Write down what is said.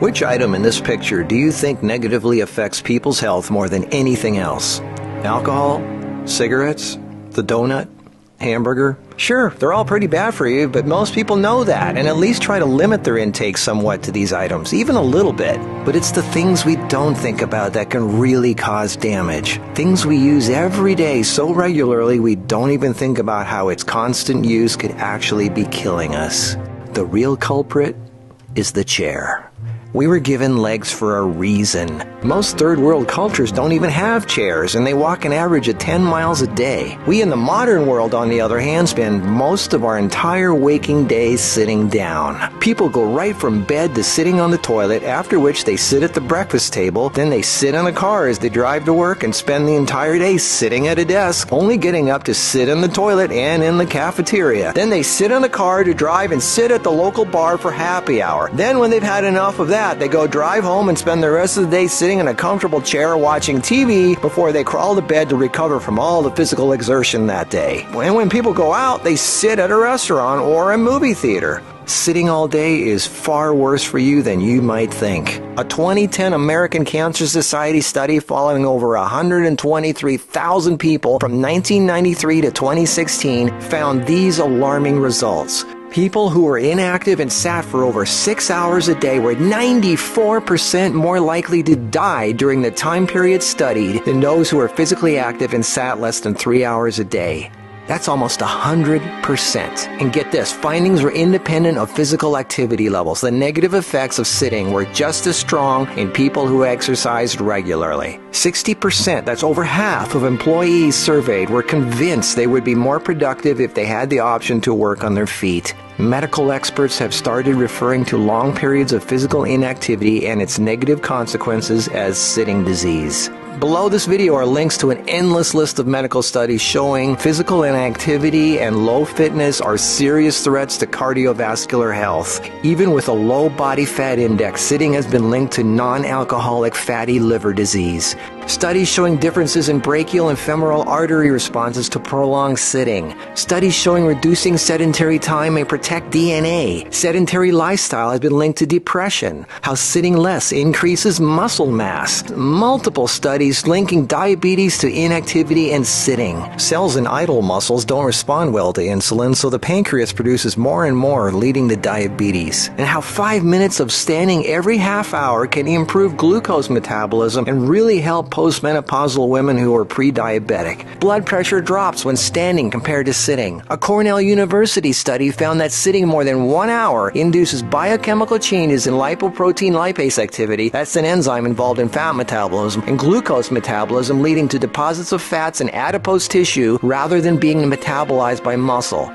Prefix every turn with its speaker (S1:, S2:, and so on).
S1: Which item in this picture do you think negatively affects people's health more than anything else? Alcohol? Cigarettes? The donut? Hamburger? Sure, they're all pretty bad for you, but most people know that and at least try to limit their intake somewhat to these items, even a little bit. But it's the things we don't think about that can really cause damage. Things we use every day so regularly we don't even think about how its constant use could actually be killing us. The real culprit is the chair. We were given legs for a reason. Most third world cultures don't even have chairs, and they walk an average of 10 miles a day. We in the modern world, on the other hand, spend most of our entire waking days sitting down. People go right from bed to sitting on the toilet, after which they sit at the breakfast table, then they sit in a car as they drive to work and spend the entire day sitting at a desk, only getting up to sit in the toilet and in the cafeteria. Then they sit in the car to drive and sit at the local bar for happy hour. Then when they've had enough of that, they go drive home and spend the rest of the day sitting in a comfortable chair watching TV before they crawl to bed to recover from all the physical exertion that day. And when people go out, they sit at a restaurant or a movie theater. Sitting all day is far worse for you than you might think. A 2010 American Cancer Society study following over 123,000 people from 1993 to 2016 found these alarming results. People who were inactive and sat for over 6 hours a day were 94% more likely to die during the time period studied than those who were physically active and sat less than 3 hours a day. That's almost 100%. And get this, findings were independent of physical activity levels. The negative effects of sitting were just as strong in people who exercised regularly. 60%, that's over half of employees surveyed, were convinced they would be more productive if they had the option to work on their feet. Medical experts have started referring to long periods of physical inactivity and its negative consequences as sitting disease. Below this video are links to an endless list of medical studies showing physical inactivity and low fitness are serious threats to cardiovascular health. Even with a low body fat index, sitting has been linked to non-alcoholic fatty liver disease. Studies showing differences in brachial and femoral artery responses to prolonged sitting. Studies showing reducing sedentary time may protect DNA. Sedentary lifestyle has been linked to depression. How sitting less increases muscle mass. Multiple studies linking diabetes to inactivity and sitting. Cells in idle muscles don't respond well to insulin, so the pancreas produces more and more, leading to diabetes. And how 5 minutes of standing every half hour can improve glucose metabolism and really help postmenopausal women who are pre-diabetic. Blood pressure drops when standing compared to sitting. A Cornell University study found that sitting more than 1 hour induces biochemical changes in lipoprotein lipase activity, that's an enzyme involved in fat metabolism, and glucose metabolism, leading to deposits of fats in adipose tissue rather than being metabolized by muscle.